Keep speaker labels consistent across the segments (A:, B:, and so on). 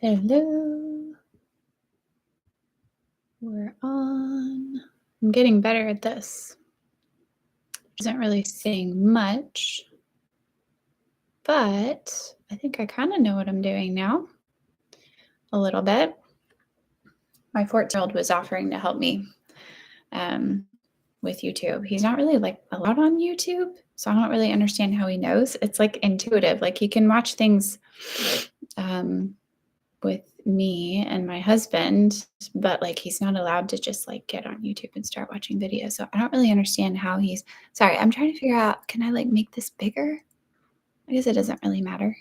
A: Hello. We're on. I'm getting better at this. Isn't really saying much, but I think I kind of know what I'm doing now. A little bit. My 14-year-old was offering to help me with YouTube. He's not really allowed on YouTube, so I don't really understand how he knows. It's like intuitive. Like he can watch things with me and my husband, but he's not allowed to just get on YouTube and start watching videos. So I don't really understand how he's sorry. I'm trying to figure out, can I make this bigger? I guess it doesn't really matter.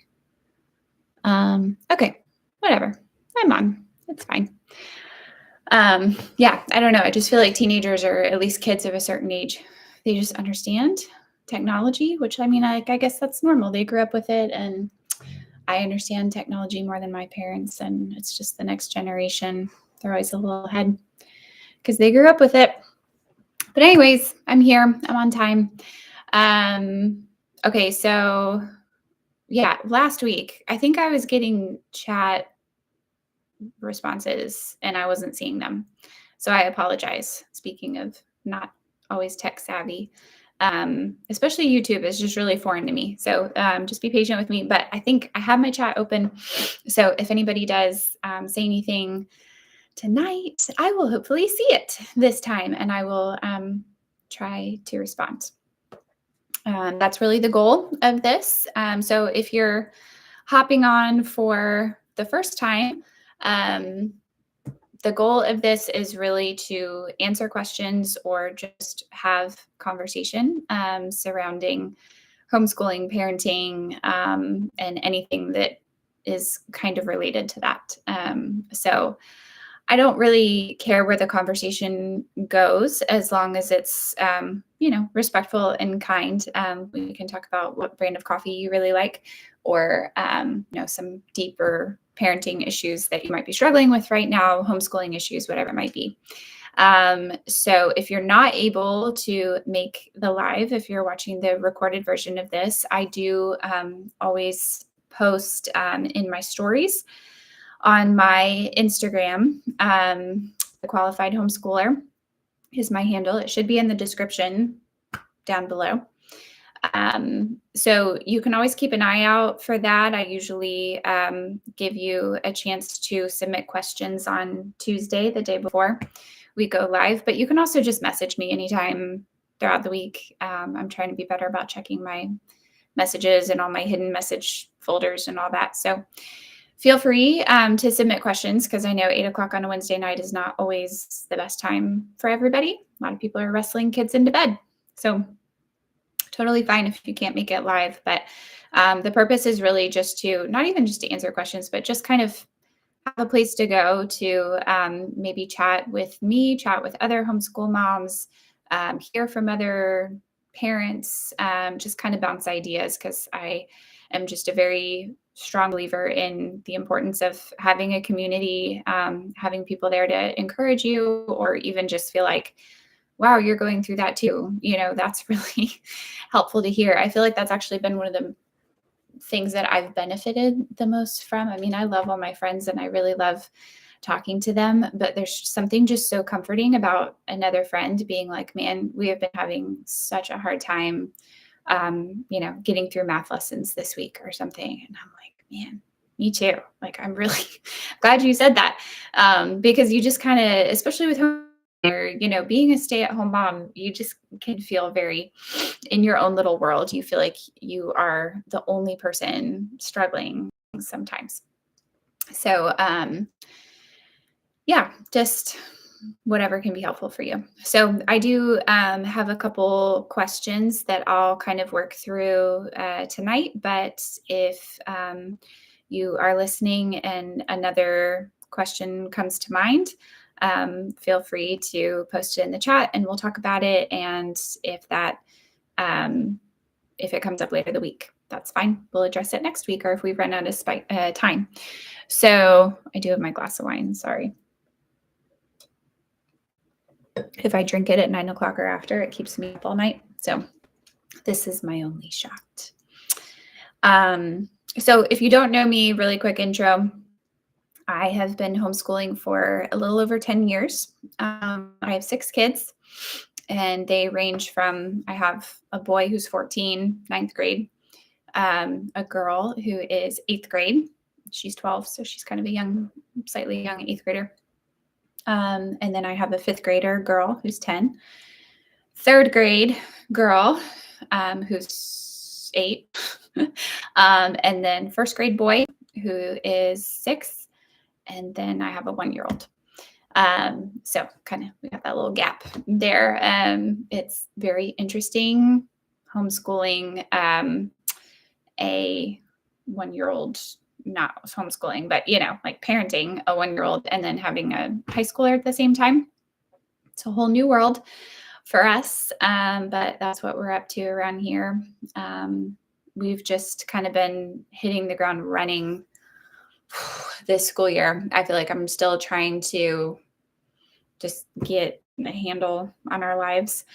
A: Okay, whatever. I'm on. It's fine. Yeah, I don't know. I just feel like teenagers, or at least kids of a certain age, they just understand technology, which I guess that's normal. They grew up with it, and I understand technology more than my parents, and it's just the next generation. They're always a little ahead because they grew up with it. But anyways, I'm here. I'm on time. Okay, so yeah, last week, I think I was getting chat responses and I wasn't seeing them. So I apologize. Speaking of not always tech savvy, especially YouTube is just really foreign to me. So just be patient with me. But I think I have my chat open. So if anybody does say anything tonight, I will hopefully see it this time and I will try to respond. That's really the goal of this. So if you're hopping on for the first time, the goal of this is really to answer questions or just have conversation surrounding homeschooling, parenting, and anything that is kind of related to that. So I don't really care where the conversation goes as long as it's, respectful and kind. We can talk about what brand of coffee you really like, or, some deeper parenting issues that you might be struggling with right now, homeschooling issues, whatever it might be. So if you're not able to make the live, if you're watching the recorded version of this, I do always post in my stories on my Instagram. The Qualified Homeschooler is my handle. It should be in the description down below. So you can always keep an eye out for that. I usually give you a chance to submit questions on Tuesday, the day before we go live, but you can also just message me anytime throughout the week. I'm trying to be better about checking my messages and all my hidden message folders and all that. So feel free to submit questions, because I know 8 o'clock on a Wednesday night is not always the best time for everybody. A lot of people are wrestling kids into bed. So totally fine if you can't make it live. But the purpose is really just to, not even just to answer questions, but just kind of have a place to go to maybe chat with me, chat with other homeschool moms, hear from other parents, just kind of bounce ideas, because I am just a very strong believer in the importance of having a community, having people there to encourage you, or even just feel like, wow, you're going through that too. That's really helpful to hear. I feel like that's actually been one of the things that I've benefited the most from. I love all my friends and I really love talking to them, but there's something just so comforting about another friend being like, man, we have been having such a hard time, getting through math lessons this week or something. And I'm like, man, me too. I'm really glad you said that. Because you just kind of, especially with home, or, being a stay-at-home mom, you just can feel very in your own little world. You feel like you are the only person struggling sometimes. So, yeah, just whatever can be helpful for you. So I do have a couple questions that I'll kind of work through tonight. But if you are listening and another question comes to mind, feel free to post it in the chat and we'll talk about it. And if it comes up later the week, that's fine. We'll address it next week, or if we run out of time. So I do have my glass of wine, sorry. If I drink it at 9 o'clock or after, it keeps me up all night. So this is my only shot. So if you don't know me, really quick intro. I have been homeschooling for a little over 10 years. I have 6 kids, and they range from I have a boy who's 14, ninth grade, a girl who is 8th grade. She's 12, so she's kind of a young, slightly young 8th grader. And then I have a 5th grader girl who's 10, 3rd grade girl who's 8, and then 1st grade boy who is 6, and then I have a 1-year-old. So kind of we got that little gap there. It's very interesting homeschooling a 1-year-old, not homeschooling, but like parenting a 1-year-old and then having a high schooler at the same time. It's a whole new world for us, but that's what we're up to around here. We've just kind of been hitting the ground running this school year. I feel like I'm still trying to just get a handle on our lives.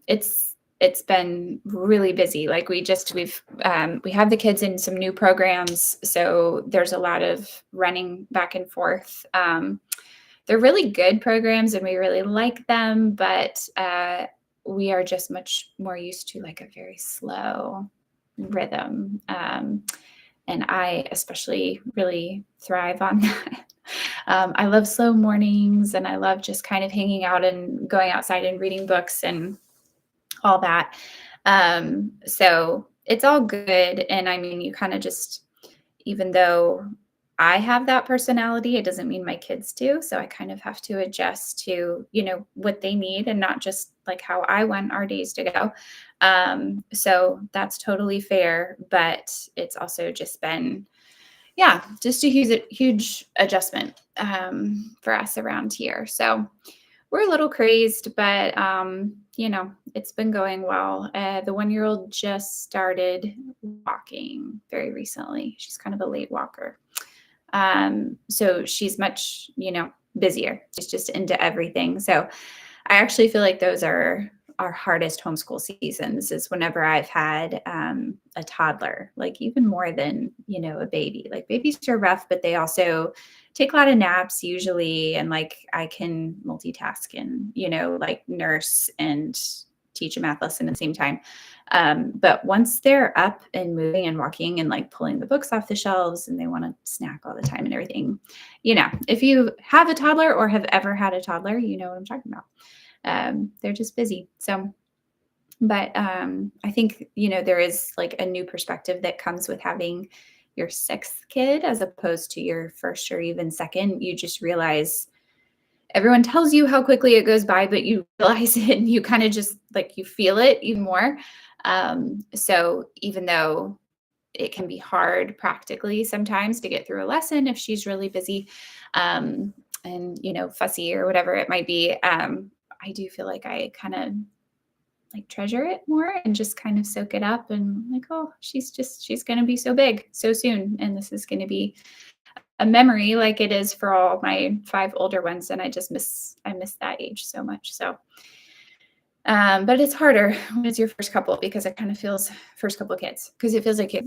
A: It's been really busy. Like we have the kids in some new programs, so there's a lot of running back and forth. They're really good programs and we really like them, but we are just much more used to like a very slow rhythm. And I especially really thrive on that. I love slow mornings, and I love just kind of hanging out and going outside and reading books and all that. So it's all good. And I mean, you kind of just, even though I have that personality, it doesn't mean my kids do. So I kind of have to adjust to, what they need and not just like how I want our days to go. So that's totally fair, but it's also just been, just a huge adjustment for us around here. So we're a little crazed, but it's been going well. The 1-year-old just started walking very recently. She's kind of a late walker. So she's much, busier. She's just into everything. So I actually feel like those are our hardest homeschool seasons, is whenever I've had a toddler, like even more than, a baby. Like babies are rough, but they also take a lot of naps usually. And like I can multitask and, like nurse and teach a math lesson at the same time. But once they're up and moving and walking and like pulling the books off the shelves and they want to snack all the time and everything, if you have a toddler or have ever had a toddler, you know what I'm talking about. They're just busy. So, but I think, there is like a new perspective that comes with having your 6th kid as opposed to your 1st or even 2nd. You just realize everyone tells you how quickly it goes by, but you realize it and you kind of just like, you feel it even more. So even though it can be hard practically sometimes to get through a lesson if she's really busy and, fussy or whatever it might be, I do feel like I kind of like treasure it more and just kind of soak it up and like, oh, she's going to be so big so soon. And this is going to be a memory like it is for all my 5 older ones. And I miss that age so much. So, but it's harder when it's your first couple, because it kind of feels first couple of kids, because it feels like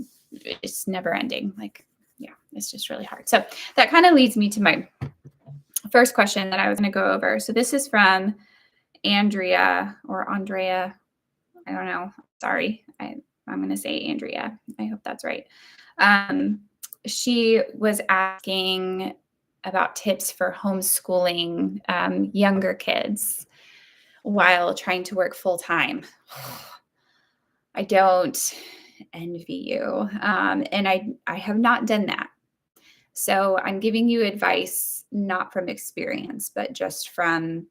A: it's never ending. Like, it's just really hard. So that kind of leads me to my first question that I was going to go over. So this is from Andrea or Andrea. I don't know. Sorry. I'm going to say Andrea. I hope that's right. She was asking about tips for homeschooling younger kids while trying to work full time. I don't envy you. And I have not done that. So I'm giving you advice, not from experience, but just from,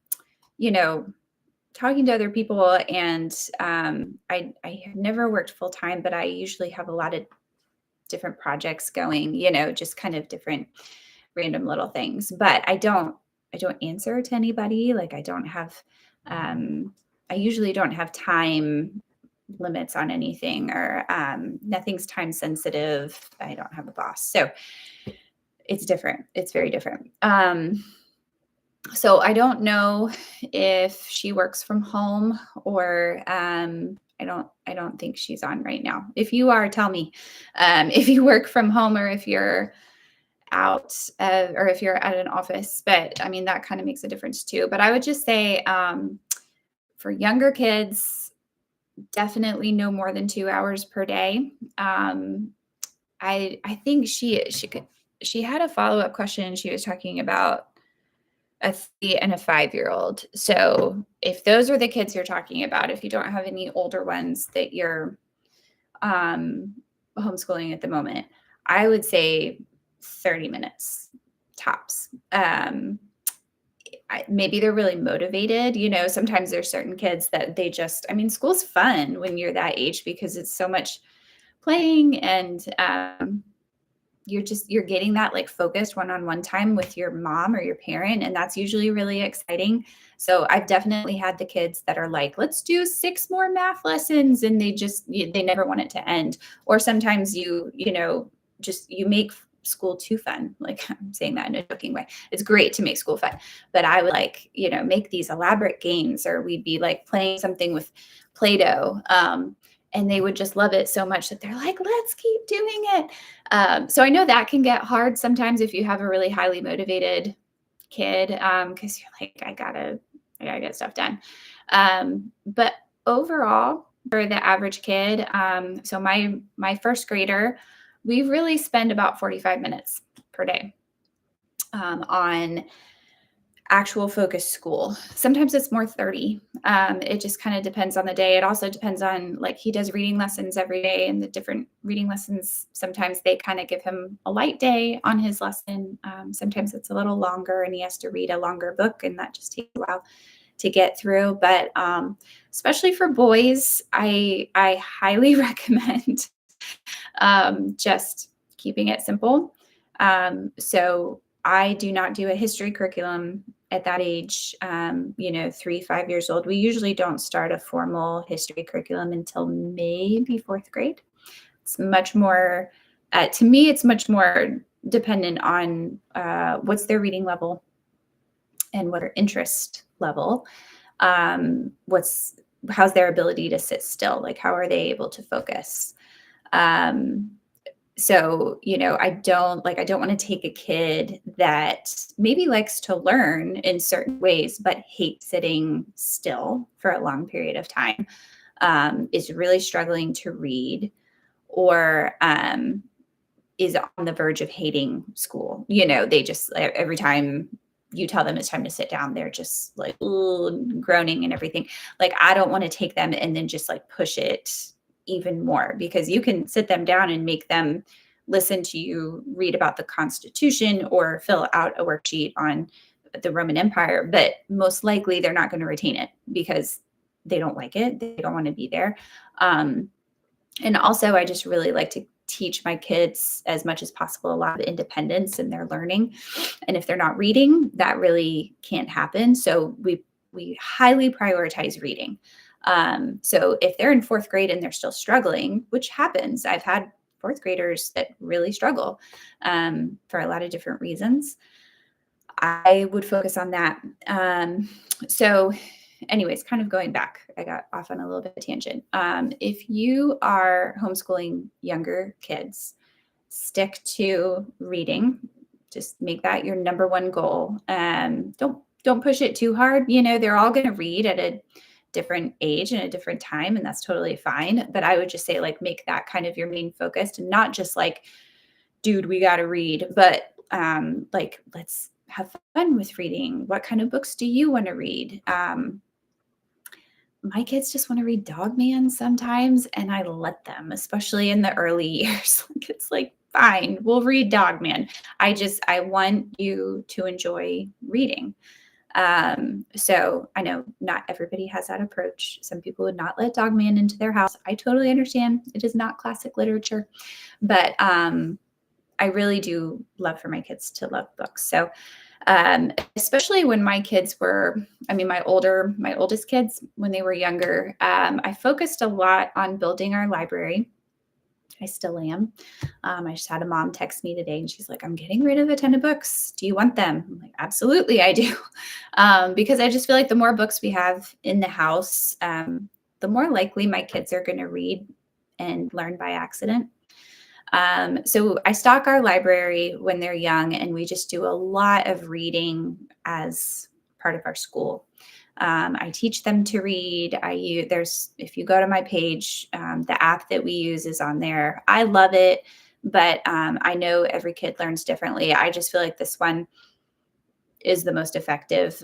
A: talking to other people. And I have never worked full time, but I usually have a lot of different projects going, just kind of different random little things. But I don't answer to anybody. Like I don't have, I usually don't have time limits on anything, or nothing's time sensitive. I don't have a boss. So it's different. It's very different. So I don't know if she works from home or I don't think she's on right now. If you are, tell me if you work from home or if you're out or if you're at an office, but I mean, that kind of makes a difference too. But I would just say for younger kids, definitely no more than 2 hours per day. I think she had a follow-up question. She was talking about a 3 and a 5-year-old. So if those are the kids you're talking about, if you don't have any older ones that you're um, homeschooling at the moment, I would say 30 minutes tops. Maybe they're really motivated. Sometimes there's certain kids that I mean, school's fun when you're that age because it's so much playing and you're getting that like focused one-on-one time with your mom or your parent, and that's usually really exciting. So I've definitely had the kids that are like, let's do 6 more math lessons, and they never want it to end. Or sometimes you make school too fun. Like, I'm saying that in a joking way. It's great to make school fun, but I would like, make these elaborate games, or we'd be like playing something with Play-Doh. And they would just love it so much that they're like, let's keep doing it. So I know that can get hard sometimes if you have a really highly motivated kid, because you're like, I gotta get stuff done. But overall, for the average kid, so my first grader, we really spend about 45 minutes per day on actual focused school. Sometimes it's more 30. It just kind of depends on the day. It also depends on, like, he does reading lessons every day, and the different reading lessons, sometimes they kind of give him a light day on his lesson. Sometimes it's a little longer and he has to read a longer book, and that just takes a while to get through. But especially for boys, I highly recommend just keeping it simple. So I do not do a history curriculum at that age, 3, 5 years old. We usually don't start a formal history curriculum until maybe 4th grade. It's much more, to me, it's much more dependent on what's their reading level and what their interest level. How's their ability to sit still? Like, how are they able to focus? So, I don't want to take a kid that maybe likes to learn in certain ways, but hates sitting still for a long period of time, is really struggling to read, or is on the verge of hating school. They just, every time you tell them it's time to sit down, they're just like, ooh, groaning and everything. Like, I don't want to take them and then just like push it even more, because you can sit them down and make them listen to you read about the Constitution or fill out a worksheet on the Roman Empire, but most likely they're not going to retain it because they don't like it. They don't want to be there. And also, I just really like to teach my kids as much as possible a lot of independence in their learning. And if they're not reading, that really can't happen. So we highly prioritize reading. So if they're in 4th grade and they're still struggling, which happens, I've had 4th graders that really struggle for a lot of different reasons, I would focus on that. So anyways, kind of going back, I got off on a little bit of a tangent. If you are homeschooling younger kids, stick to reading. Just make that your number one goal. Don't push it too hard. They're all going to read at a different age and a different time, and that's totally fine. But I would just say, like, make that kind of your main focus, and not just like, dude, we got to read, but like, let's have fun with reading. What kind of books do you want to read? My kids just want to read Dog Man sometimes, and I let them, especially in the early years. Like, it's like, fine, we'll read Dog Man. I want you to enjoy reading. So I know not everybody has that approach. Some people would not let Dog Man into their house. I totally understand. It is not classic literature, but I really do love for my kids to love books. So especially when my kids were, my oldest kids, when they were younger, I focused a lot on building our library. I still am. I just had a mom text me today, and she's like, I'm getting rid of a ton of books. Do you want them? I'm like, absolutely, I do. Because I just feel like the more books we have in the house, the more likely my kids are going to read and learn by accident. So I stock our library when they're young, and we just do a lot of reading as part of our school. I teach them to read. If you go to my page, the app that we use is on there. I love it, but I know every kid learns differently. I just feel like this one is the most effective.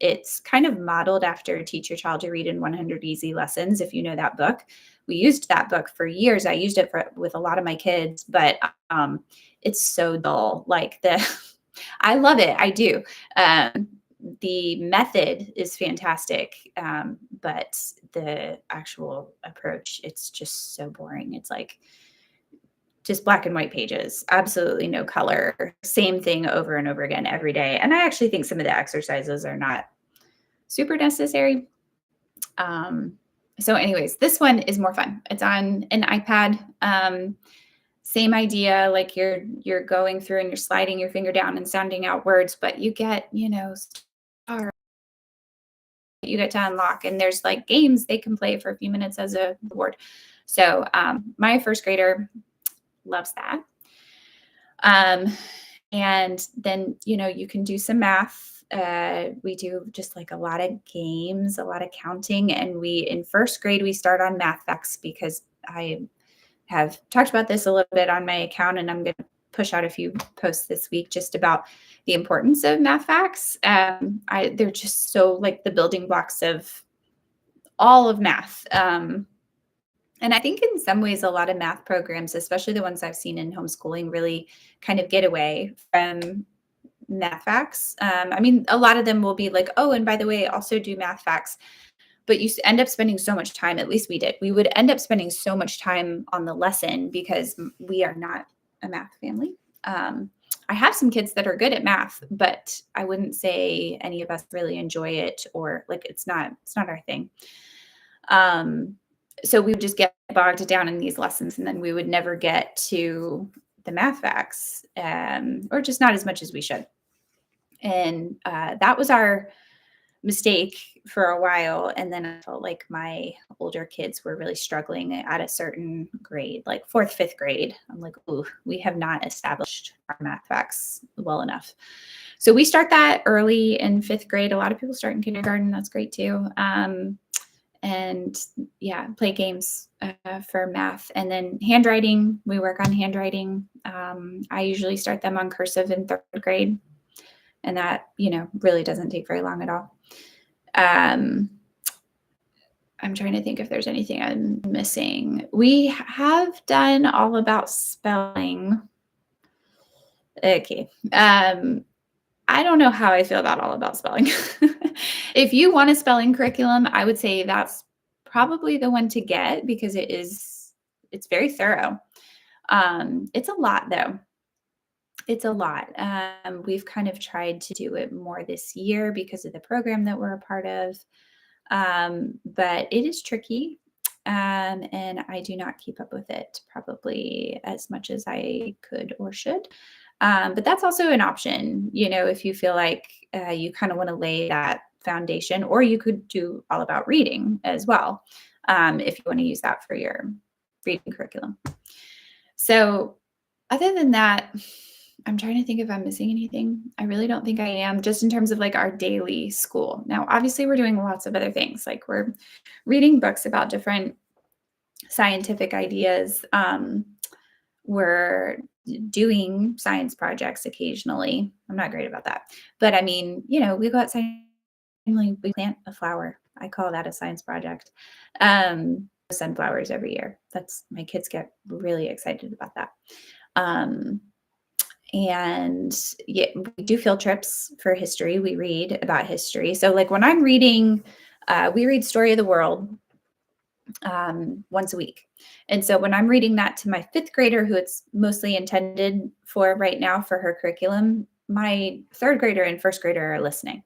A: It's kind of modeled after Teach Your Child to Read in 100 Easy Lessons, if you know that book. We used that book for years. I used it with a lot of my kids, but it's so dull. I love it. I do. The method is fantastic, but the actual approach, it's just so boring. It's like just black and white pages, absolutely no color, same thing over and over again every day. And I actually think some of the exercises are not super necessary. Um, so, anyways, this one is more fun. It's on an iPad. Same idea, like you're going through and you're sliding your finger down and sounding out words, but you get, star you get to unlock, and there's like games they can play for a few minutes as a reward. So my first grader loves that. And then, you can do some math. We do just like a lot of games, a lot of counting. And in first grade, we start on math facts, because I have talked about this a little bit on my account, and I'm going to push out a few posts this week just about the importance of math facts. They're just so like the building blocks of all of math. And I think in some ways, a lot of math programs, especially the ones I've seen in homeschooling, really kind of get away from math facts. I mean, a lot of them will be like, oh, and by the way, also do math facts. But you end up spending so much time, at least we did. We would end up spending so much time on the lesson because we are not a math family. I have some kids that are good at math, but I wouldn't say any of us really enjoy it, or like it's not our thing. So we would just get bogged down in these lessons, and then we would never get to the math facts, or just not as much as we should. And that was our mistake for a while. And then I felt like my older kids were really struggling at a certain grade, like fourth, fifth grade. I'm like, ooh, we have not established our math facts well enough. So we start that early in fifth grade. A lot of people start in kindergarten. That's great too. And yeah, play games for math. And then handwriting, we work on handwriting. I usually start them on cursive in third grade. And that, really doesn't take very long at all. I'm trying to think if there's anything I'm missing. We have done all about spelling. Okay. I don't know how I feel about all about spelling. If you want a spelling curriculum, I would say that's probably the one to get, because it's very thorough. It's a lot though. It's a lot. We've kind of tried to do it more this year because of the program that we're a part of. But it is tricky. And I do not keep up with it probably as much as I could or should. But that's also an option, if you feel like you kind of want to lay that foundation, or you could do all about reading as well, if you want to use that for your reading curriculum. So other than that, I'm trying to think if I'm missing anything. I really don't think I am, just in terms of like our daily school. Now, obviously, we're doing lots of other things. Like we're reading books about different scientific ideas. We're doing science projects occasionally. I'm not great about that. But I mean, we go outside and we plant a flower. I call that a science project. Sunflowers every year. My kids get really excited about that. And yeah, we do field trips for history. We read about history. So like when I'm reading, we read Story of the World once a week. And so when I'm reading that to my fifth grader, who it's mostly intended for right now for her curriculum, my third grader and first grader are listening.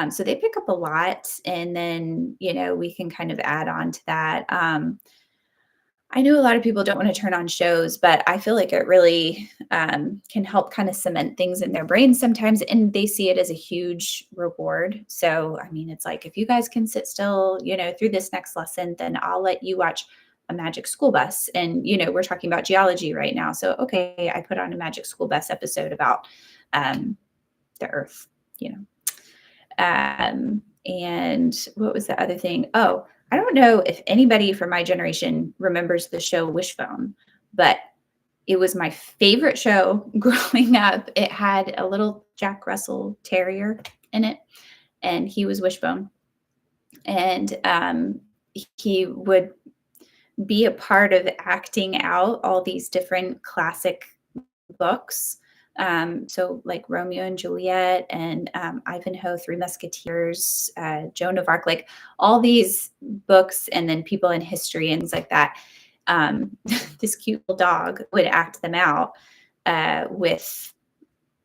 A: So they pick up a lot, and then, we can kind of add on to that. I know a lot of people don't want to turn on shows, but I feel like it really can help kind of cement things in their brains sometimes, and they see it as a huge reward. So, I mean, it's like, if you guys can sit still, through this next lesson, then I'll let you watch a magic school bus. And, we're talking about geology right now. So, okay, I put on a magic school bus episode about the earth, you know. And what was the other thing? Oh, I don't know if anybody from my generation remembers the show Wishbone, but it was my favorite show growing up. It had a little Jack Russell Terrier in it, and he was Wishbone. And he would be a part of acting out all these different classic books. So like Romeo and Juliet and Ivanhoe, Three Musketeers, Joan of Arc, like all these books, and then people in history and things like that. This cute little dog would act them out with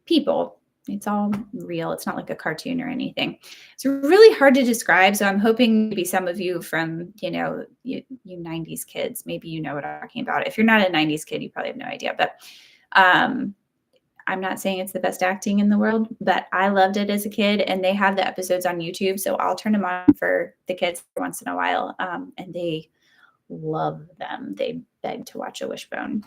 A: people. It's all real. It's not like a cartoon or anything. It's really hard to describe. So I'm hoping maybe some of you from, you 90s kids, maybe you know what I'm talking about. If you're not a 90s kid, you probably have no idea. But I'm not saying it's the best acting in the world, but I loved it as a kid, and they have the episodes on YouTube. So I'll turn them on for the kids once in a while. And they love them. They beg to watch a Wishbone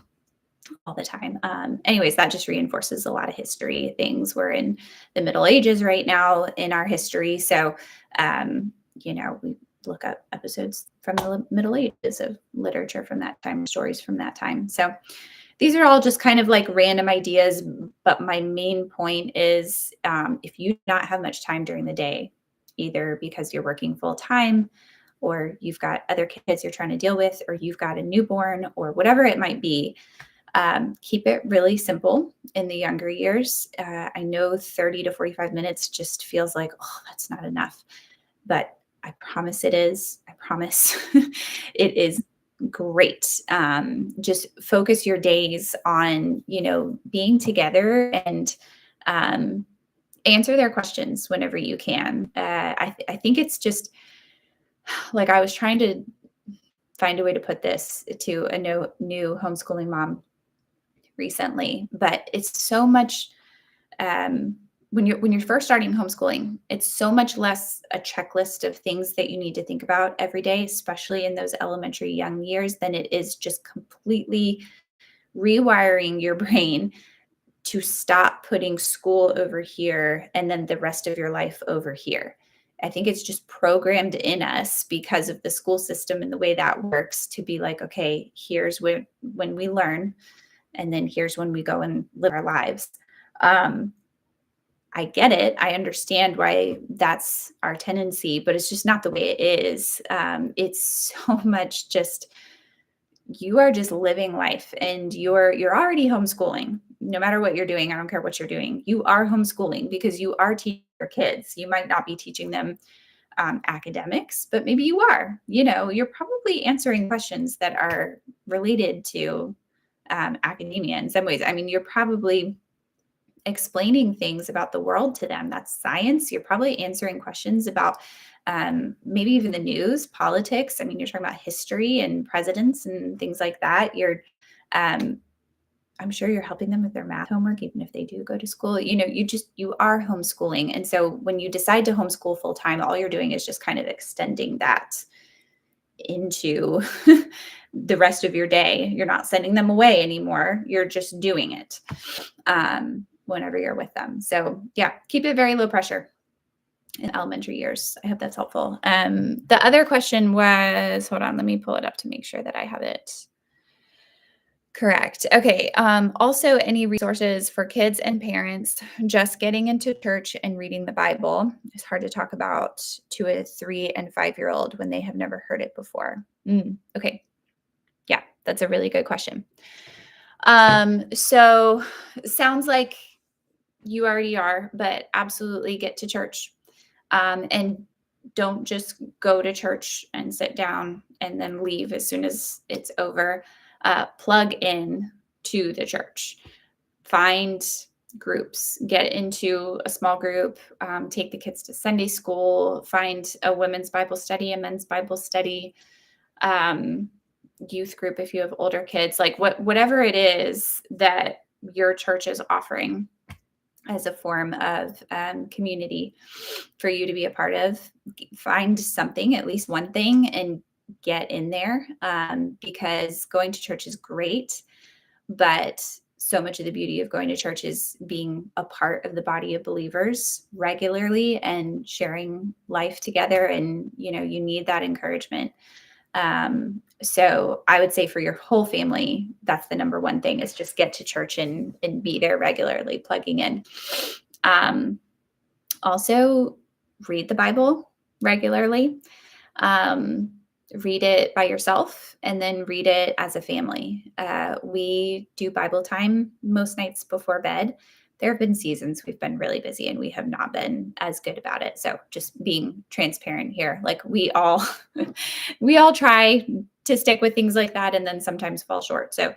A: all the time. Anyways, that just reinforces a lot of history things. We're in the Middle Ages right now in our history. So, we look up episodes from the Middle Ages of literature from that time, stories from that time. So these are all just kind of like random ideas. But my main point is if you do not have much time during the day, either because you're working full time, or you've got other kids you're trying to deal with, or you've got a newborn, or whatever it might be, keep it really simple in the younger years. I know 30 to 45 minutes just feels like, oh, that's not enough. But I promise it is. I promise it is great. Just focus your days on, being together, and answer their questions whenever you can. I think it's just like, I was trying to find a way to put this to a new homeschooling mom recently, but it's so much when you're first starting homeschooling, it's so much less a checklist of things that you need to think about every day, especially in those elementary young years, than it is just completely rewiring your brain to stop putting school over here and then the rest of your life over here. I think it's just programmed in us because of the school system and the way that works, to be like, okay, here's when we learn, and then here's when we go and live our lives. I get it. I understand why that's our tendency, but it's just not the way it is. It's so much just, you are just living life, and you're already homeschooling. No matter what you're doing, I don't care what you're doing, you are homeschooling because you are teaching your kids. You might not be teaching them academics, but maybe you are. You're probably answering questions that are related to academia in some ways. I mean, you're probably explaining things about the world to them. That's science. You're probably answering questions about maybe even the news, politics. I mean, you're talking about history and presidents and things like that. I'm sure you're helping them with their math homework, even if they do go to school. You are homeschooling. And so when you decide to homeschool full time, all you're doing is just kind of extending that into the rest of your day. You're not sending them away anymore. You're just doing it whenever you're with them. So yeah, keep it very low pressure in elementary years. I hope that's helpful. The other question was, hold on, let me pull it up to make sure that I have it correct. Okay. Also, any resources for kids and parents just getting into church and reading the Bible? It's hard to talk about to a 3 and 5-year-old when they have never heard it before. Okay. Yeah, that's a really good question. So sounds like you already are, but absolutely get to church. And don't just go to church and sit down and then leave as soon as it's over. Plug in to the church. Find groups, get into a small group, take the kids to Sunday school, find a women's Bible study, a men's Bible study, youth group if you have older kids, like whatever it is that your church is offering as a form of community for you to be a part of. Find something, at least one thing, and get in there, because going to church is great, but so much of the beauty of going to church is being a part of the body of believers regularly and sharing life together. And, you need that encouragement. So I would say for your whole family, that's the number one thing, is just get to church and be there regularly, plugging in. Also read the Bible regularly. Um, Read it by yourself and then read it as a family. We do Bible time most nights before bed. There have been seasons we've been really busy and we have not been as good about it. So just being transparent here, like we all, we all try to stick with things like that and then sometimes fall short. So,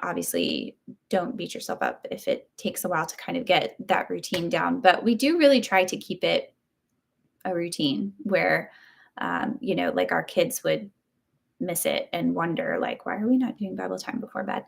A: obviously don't beat yourself up if it takes a while to kind of get that routine down, but we do really try to keep it a routine where, like our kids would miss it and wonder, like, why are we not doing Bible time before bed?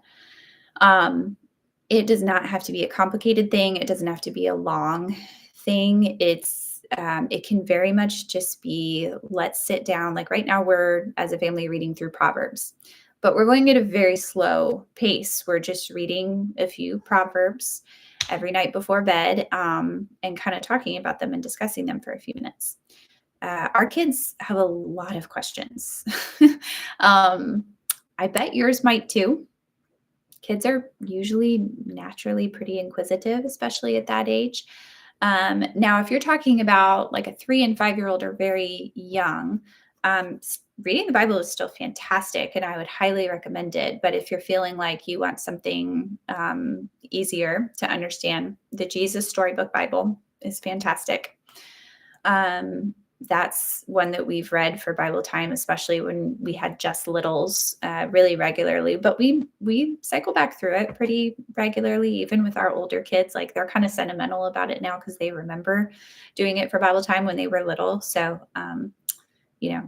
A: It does not have to be a complicated thing. It doesn't have to be a long thing. It can very much just be, let's sit down. Like right now we're as a family reading through Proverbs, but we're going at a very slow pace. We're just reading a few Proverbs every night before bed, and kind of talking about them and discussing them for a few minutes. Our kids have a lot of questions. I bet yours might too. Kids are usually naturally pretty inquisitive, especially at that age. Now, if you're talking about like a 3 and 5-year-old or very young, reading the Bible is still fantastic and I would highly recommend it. But if you're feeling like you want something easier to understand, the Jesus Storybook Bible is fantastic. That's one that we've read for Bible time, especially when we had just littles, really regularly. But we cycle back through it pretty regularly, even with our older kids. Like they're kind of sentimental about it now because they remember doing it for Bible time when they were little. So,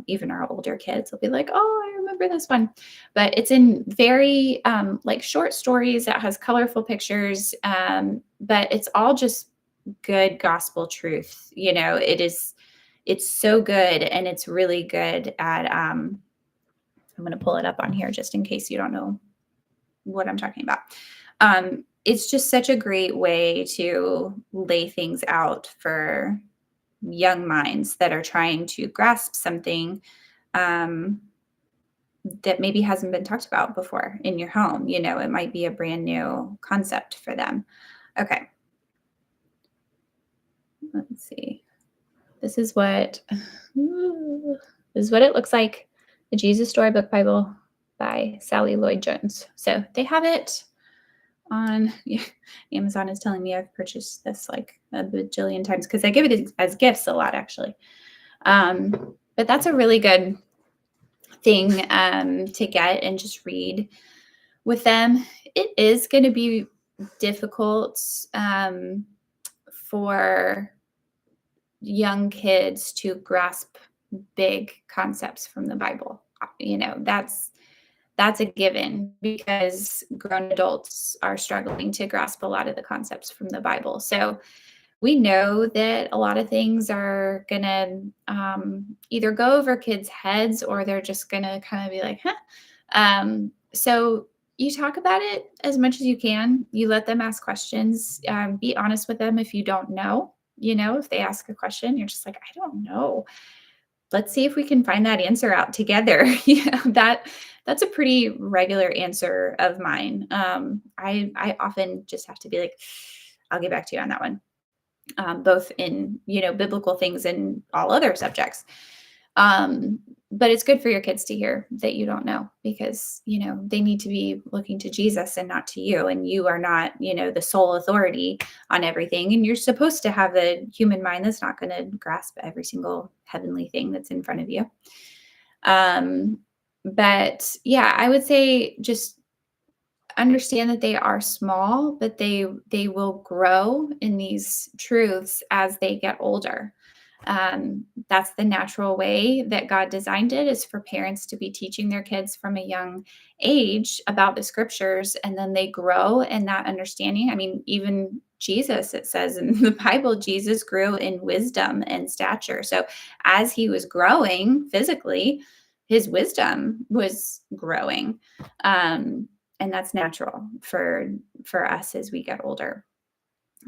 A: even our older kids will be like, "Oh, I remember this one." But it's in very like short stories that has colorful pictures, but it's all just good gospel truth. It's so good, and it's really good at, I'm going to pull it up on here just in case you don't know what I'm talking about. It's just such a great way to lay things out for young minds that are trying to grasp something that maybe hasn't been talked about before in your home. It might be a brand new concept for them. Okay. Let's see. This is what it looks like. The Jesus Storybook Bible by Sally Lloyd-Jones. So they have it on Amazon. Is telling me I've purchased this like a bajillion times because I give it as gifts a lot, actually. But that's a really good thing to get and just read with them. It is going to be difficult for young kids to grasp big concepts from the Bible. That's a given because grown adults are struggling to grasp a lot of the concepts from the Bible. So we know that a lot of things are going to either go over kids' heads or they're just going to kind of be like, huh? So you talk about it as much as you can. You let them ask questions. Be honest with them if you don't know. If they ask a question, you're just like, I don't know. Let's see if we can find that answer out together. That's a pretty regular answer of mine. I often just have to be like, I'll get back to you on that one. Both in, biblical things and all other subjects. But it's good for your kids to hear that you don't know because, they need to be looking to Jesus and not to you. And you are not, the sole authority on everything. And you're supposed to have a human mind that's not going to grasp every single heavenly thing that's in front of you. But yeah, I would say just understand that they are small, but they will grow in these truths as they get older. That's the natural way that God designed it, is for parents to be teaching their kids from a young age about the scriptures, and then they grow in that understanding. I mean, even Jesus, it says in the Bible, Jesus grew in wisdom and stature. So as he was growing physically, his wisdom was growing. And that's natural for us as we get older.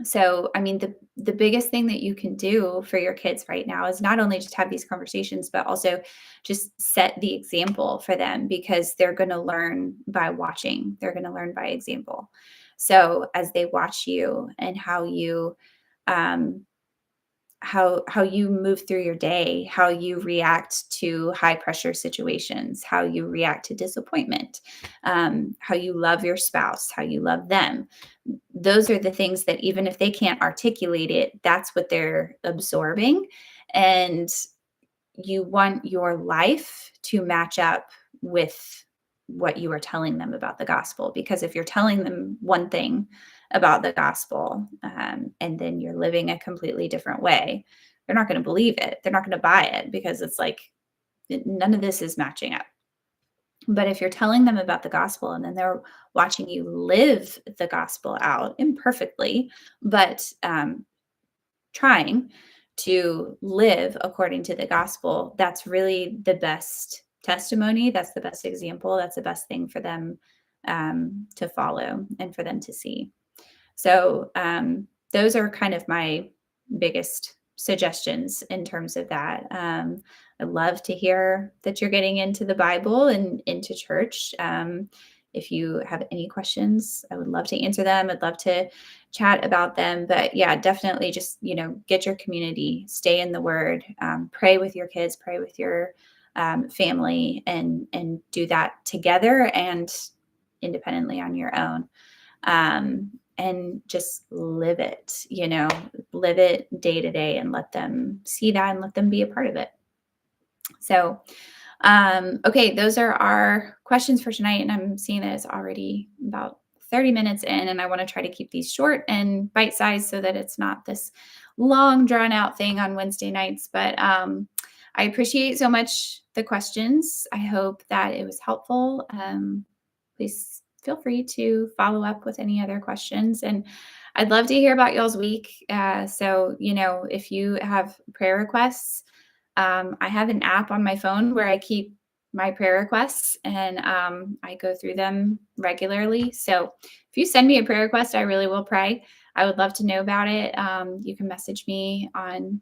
A: So, I mean, the biggest thing that you can do for your kids right now is not only just have these conversations, but also just set the example for them because they're going to learn by watching. They're going to learn by example. So, as they watch you and um, how you move through your day, how you react to high pressure situations, how you react to disappointment, how you love your spouse, how you love them. Those are the things that even if they can't articulate it, that's what they're absorbing. And you want your life to match up with what you are telling them about the gospel. Because if you're telling them one thing about the gospel and then you're living a completely different way, they're not going to believe it. They're not going to buy it because it's like none of this is matching up. But if you're telling them about the gospel and then they're watching you live the gospel out imperfectly, but trying to live according to the gospel, that's really the best testimony. That's the best example. That's the best thing for them to follow and for them to see. So those are kind of my biggest suggestions in terms of that. I'd love to hear that you're getting into the Bible and into church. If you have any questions, I would love to answer them. I'd love to chat about them. But yeah, definitely just, get your community, stay in the word, pray with your kids, pray with your family, and do that together and independently on your own. And just live it, live it day to day and let them see that and let them be a part of it. So, okay, those are our questions for tonight. And I'm seeing that it's already about 30 minutes in, and I want to try to keep these short and bite sized so that it's not this long drawn out thing on Wednesday nights. But I appreciate so much the questions. I hope that it was helpful. Please feel free to follow up with any other questions. And I'd love to hear about y'all's week. So, if you have prayer requests, I have an app on my phone where I keep my prayer requests and I go through them regularly. So if you send me a prayer request, I really will pray. I would love to know about it. You can message me on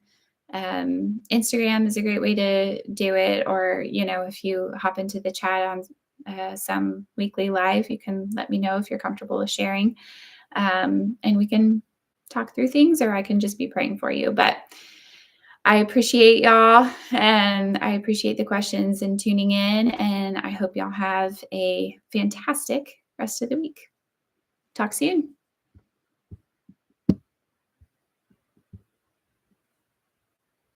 A: Instagram is a great way to do it. Or, if you hop into the chat on some weekly live, you can let me know if you're comfortable with sharing. And we can talk through things, or I can just be praying for you. But I appreciate y'all, and I appreciate the questions and tuning in. And I hope y'all have a fantastic rest of the week. Talk soon.